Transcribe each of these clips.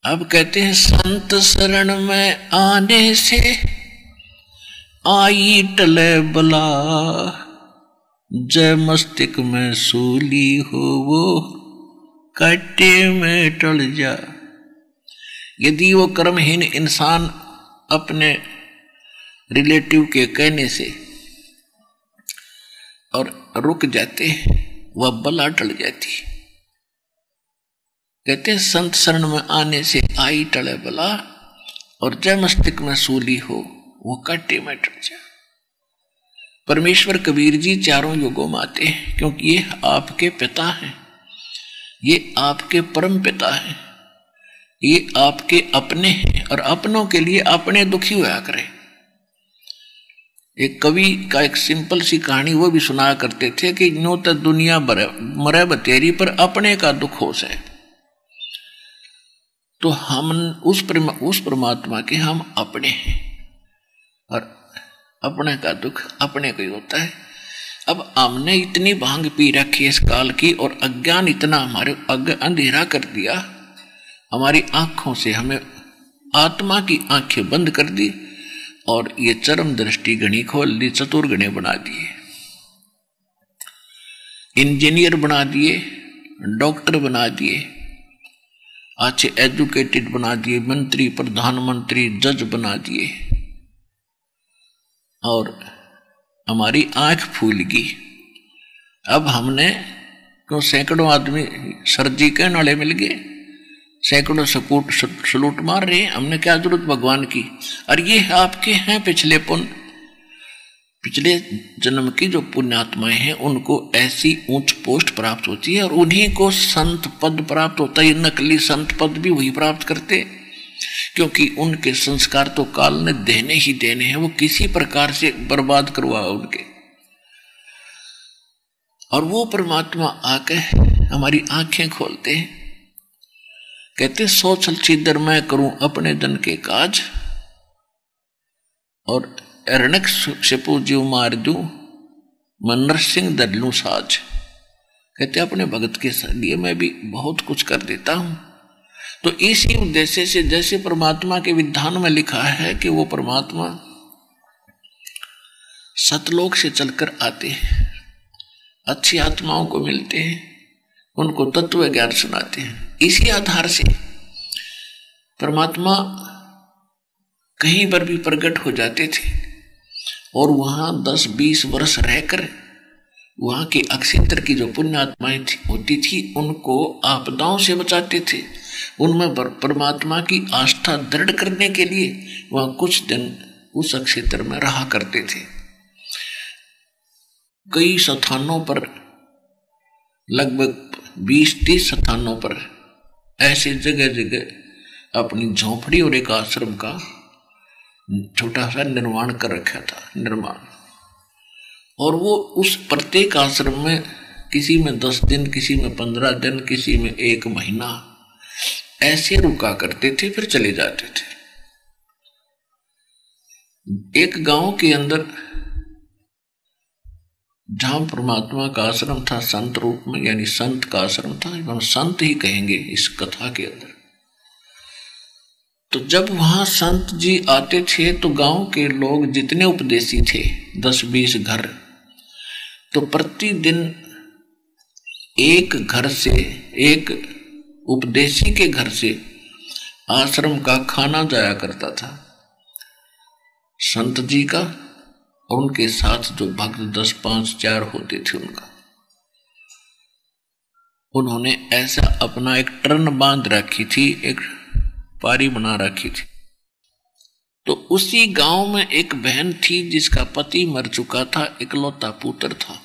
अब कहते हैं संत शरण में आने से आई टले बला, जय मस्तिष्क में सूली हो वो काटे में टल जा। यदि वो कर्महीन इंसान अपने रिलेटिव के कहने से और रुक जाते, वह बला टल जाती। कहते हैं संत शरण में आने से आई टले बला, और जय मस्तिष्क में सूली हो वो काटे में टल जा। परमेश्वर कबीर जी चारों युगों में आते हैं, क्योंकि ये आपके पिता हैं, ये आपके परम पिता हैं, ये आपके अपने हैं, और अपनों के लिए अपने दुखी हुआ करें। एक कवि का एक सिंपल सी कहानी वो भी सुनाया करते थे कि नो तो दुनिया मरे बतेरी पर अपने का दुख हो से। तो हम उस परमात्मा के हम अपने हैं, और अपने का दुख अपने को ही होता है। अब हमने इतनी भांग पी रखी है इस काल की, और अज्ञान इतना हमारे अंधेरा कर दिया, हमारी आंखों से हमें आत्मा की आंखें बंद कर दी, और ये चरम दृष्टि गणी खोल दी, चतुर गणे बना दिए, इंजीनियर बना दिए, डॉक्टर बना दिए, अच्छे एजुकेटेड बना दिए, मंत्री प्रधानमंत्री जज बना दिए, और हमारी आंख फूल गई। अब हमने क्यों सैकड़ों आदमी सर्जी कहने वाले मिल गए, सैकड़ों सलूट मार रहे हैं, हमने क्या जरूरत भगवान की। और ये आपके हैं पिछले पुण्य, पिछले जन्म की जो पुण्यात्माएं हैं उनको ऐसी ऊंच पोस्ट प्राप्त होती है, और उन्हीं को संत पद प्राप्त होता है। नकली संत पद भी वही प्राप्त करते, क्योंकि उनके संस्कार तो काल ने देने ही देने हैं, वो किसी प्रकार से बर्बाद करवा उनके। और वो परमात्मा आके हमारी आंखें खोलते हैं, कहते सो छल छिदर मैं करूं अपने जन के काज, और अरणक शिपु जीव मार दूं मैं नरसिंह दर लूं साज। कहते अपने भगत के लिए मैं भी बहुत कुछ कर देता हूं। तो इसी उद्देश्य से, जैसे परमात्मा के विधान में लिखा है कि वो परमात्मा सतलोक से चलकर आते हैं, अच्छी आत्माओं को मिलते हैं, उनको तत्व ज्ञान सुनाते हैं। इसी आधार से परमात्मा कहीं पर भी प्रकट हो जाते थे, और वहां 10-20 वर्ष रहकर वहां की अक्षेत्र की जो पुण्यात्माएं होती थी उनको आपदाओं से बचाते थे। उनमें परमात्मा की आस्था दृढ़ करने के लिए वहां कुछ दिन उस क्षेत्र में रहा करते थे। कई स्थानों पर, लगभग 20-30 स्थानों पर ऐसे जगह जगह अपनी झोपड़ी और एक आश्रम का छोटा सा निर्माण कर रखा था, और वो उस प्रत्येक आश्रम में किसी में 10 दिन, किसी में 15 दिन, किसी में 1 महीना ऐसे रुका करते थे, फिर चले जाते थे। एक गांव के अंदर जहां परमात्मा का आश्रम था संत रूप में, यानी संत का आश्रम था, हम संत ही कहेंगे इस कथा के अंदर। तो जब वहां संत जी आते थे तो गांव के लोग जितने उपदेशी थे, 10-20 घर, तो प्रतिदिन एक घर से, एक उपदेशी के घर से आश्रम का खाना जाया करता था संत जी का, और उनके साथ जो भक्त 10-5-4 होते थे उनका। उन्होंने ऐसा अपना एक टर्न बांध रखी थी, एक पारी बना रखी थी। तो उसी गांव में एक बहन थी जिसका पति मर चुका था, इकलौता पुत्र था,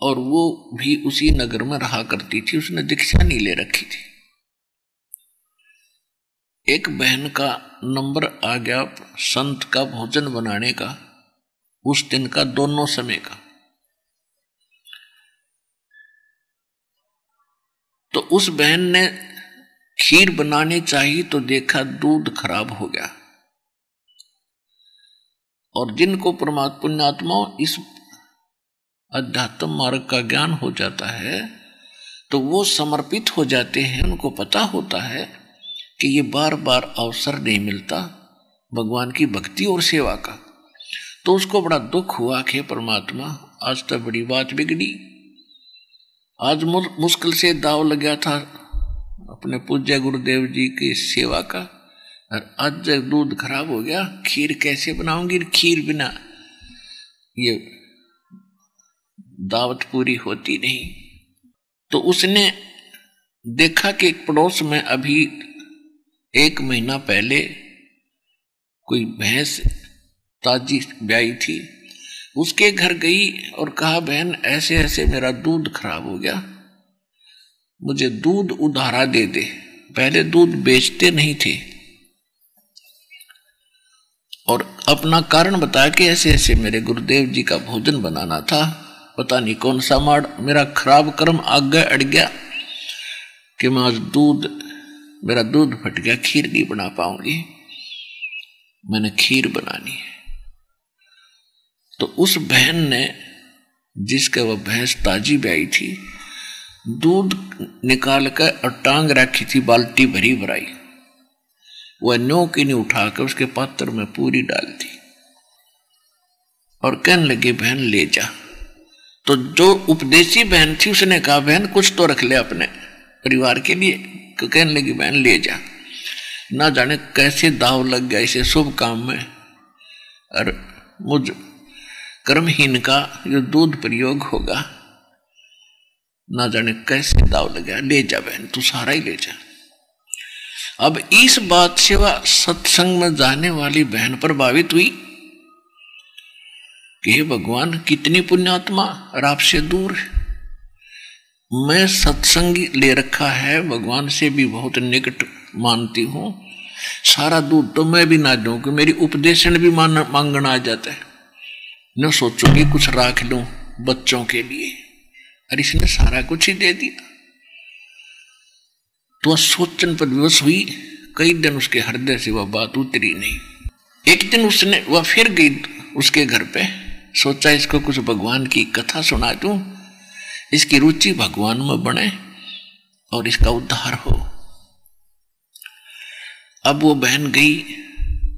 और वो भी उसी नगर में रहा करती थी। उसने दीक्षा नहीं ले रखी थी। एक बहन का नंबर आ गया संत का भोजन बनाने का, उस दिन का, दोनों समय का। तो उस बहन ने खीर बनानी चाहिए तो देखा दूध खराब हो गया। और जिनको परमात्मा पुण्यात्मा इस अध्यात्म मार्ग का ज्ञान हो जाता है तो वो समर्पित हो जाते हैं। उनको पता होता है कि ये बार बार अवसर नहीं मिलता भगवान की भक्ति और सेवा का। तो उसको बड़ा दुख हुआ कि परमात्मा आज तो बड़ी बात बिगड़ी, आज मुश्किल से दाव लग गया था अपने पूज्य गुरुदेव जी की सेवा का, और आज जब दूध खराब हो गया, खीर कैसे बनाऊंगी, खीर बिना ये दावत पूरी होती नहीं। तो उसने देखा कि एक पड़ोस में अभी 1 महीना पहले कोई भैंस ताजी ब्याई थी, उसके घर गई और कहा बहन ऐसे ऐसे मेरा दूध खराब हो गया, मुझे दूध उधारा दे दे। पहले दूध बेचते नहीं थे और अपना कारण बताया कि ऐसे ऐसे मेरे गुरुदेव जी का भोजन बनाना था, पता नहीं कौन सा मेरा खराब कर्म आगे अड़ गया कि मैं आज मेरा दूध फट गया, खीर नहीं बना पाऊंगी, मैंने खीर बनानी है। तो उस बहन ने, जिसके वह भैंस ताजी ब्याई थी, दूध निकाल कर और टांग रखी थी बाल्टी भरी भराई, वह न्यों की नहीं उठाकर उसके पात्र में पूरी डाल दी और कहने लगी बहन ले जा। तो जो उपदेशी बहन थी उसने कहा बहन कुछ तो रख ले अपने परिवार के लिए। तो कहने लगी बहन ले जा। ना जाने कैसे दाव लग गया इसे शुभ काम में, और मुझ कर्महीन का जो दूध प्रयोग होगा, ना जाने कैसे दाव लग गया, ले जा बहन तू सारा ही ले जा। अब इस बात से वह सत्संग में जाने वाली बहन प्रभावित हुई कि हे भगवान कितनी पुण्यात्मा और आपसे दूर है, मैं सत्संगी ले रखा है, भगवान से भी बहुत निकट मानती हूं, सारा दूध तो मैं भी ना दूं कि मेरी उपदेशन भी मांगना आ जाता है, न सोचूंगी कुछ राख लूं बच्चों के लिए, और इसने सारा कुछ ही दे दिया। तो सोचन पर विवश हुई, कई दिन उसके हृदय से वह बात उतरी नहीं। एक दिन वह फिर गई उसके घर पे, सोचा इसको कुछ भगवान की कथा सुना दूं, इसकी रुचि भगवान में बने और इसका उद्धार हो। अब वो बहन गई,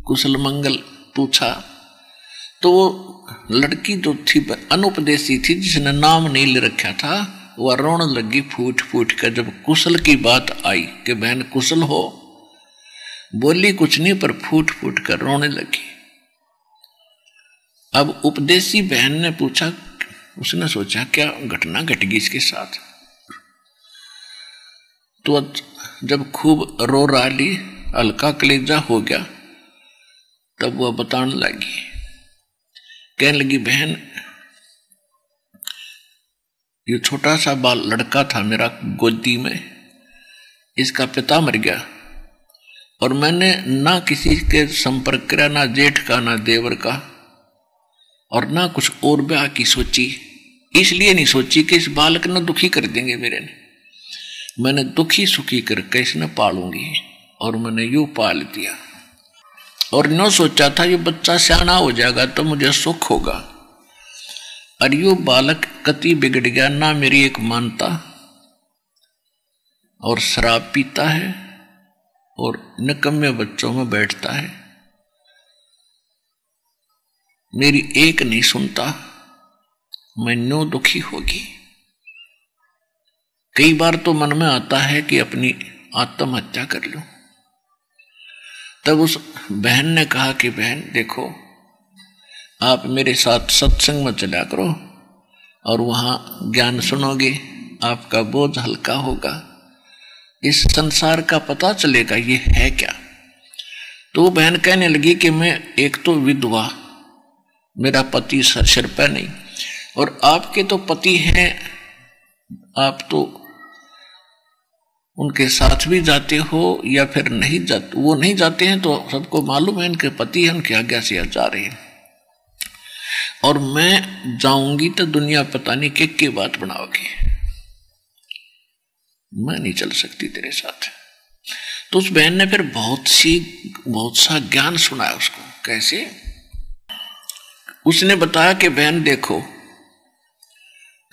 कुशल मंगल पूछा, तो वो लड़की जो थी अनुपदेशी थी, जिसने नाम नहीं ले रखा था, वह रोने लगी फूट फूट कर। जब कुशल की बात आई कि बहन कुशल हो, बोली कुछ नहीं पर फूट फूट कर रोने लगी। अब उपदेशी बहन ने पूछा, उसने सोचा क्या घटना घट गई इसके साथ। तो जब खूब रो रही, हल्का कलेजा हो गया, तब वह बताने लगी, कहने लगी बहन ये छोटा सा बाल लड़का था मेरा गोदी में, इसका पिता मर गया और मैंने ना किसी के संपर्क किया, ना जेठ का ना देवर का, और ना कुछ और ब्याह की सोची। इसलिए नहीं सोची कि इस बालक ने दुखी कर देंगे मेरे ने, मैंने दुखी सुखी करके इसने पालूंगी, और मैंने यूं पाल दिया। और न सोचा था ये बच्चा सियाना हो जाएगा तो मुझे सुख होगा, और यो बालक कति बिगड़ गया, ना मेरी एक मानता, और शराब पीता है और निकम्मे बच्चों में बैठता है, मेरी एक नहीं सुनता, मैं न्यो दुखी होगी। कई बार तो मन में आता है कि अपनी आत्महत्या कर लूं। तब उस बहन ने कहा कि बहन देखो, आप मेरे साथ सत्संग में चला करो और वहां ज्ञान सुनोगे, आपका बोझ हल्का होगा, इस संसार का पता चलेगा ये है क्या। तो वो बहन कहने लगी कि मैं एक तो विधवा, मेरा पति सिर पर नहीं, और आपके तो पति हैं, आप तो उनके साथ भी जाते हो या फिर नहीं जाते। वो नहीं जाते हैं तो सबको मालूम है इनके पति हैं, उनकी आज्ञा से जा रहे हैं, और मैं जाऊंगी तो दुनिया पता नहीं के बात बनाओगी, मैं नहीं चल सकती तेरे साथ। तो उस बहन ने फिर बहुत सा ज्ञान सुनाया उसको। कैसे? उसने बताया कि बहन देखो,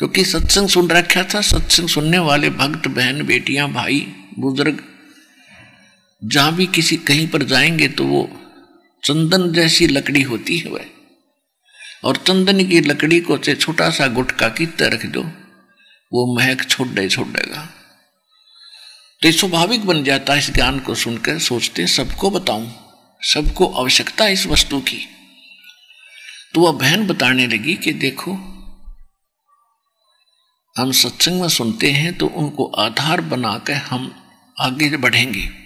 क्योंकि सत्संग सुन रखा था। सत्संग सुनने वाले भक्त, बहन, बेटियां, भाई, बुजुर्ग जहां भी किसी कहीं पर जाएंगे तो वो चंदन जैसी लकड़ी होती है वह, और चंदन की लकड़ी को से छोटा सा गुटका की तरह रख दो, वो महक छोड़ेगा। तो ये स्वाभाविक बन जाता है। इस ज्ञान को सुनकर सोचते सबको बताऊं, सबको आवश्यकता है इस वस्तु की। तो वह बहन बताने लगी कि देखो हम सत्संग में सुनते हैं तो उनको आधार बनाकर हम आगे बढ़ेंगे।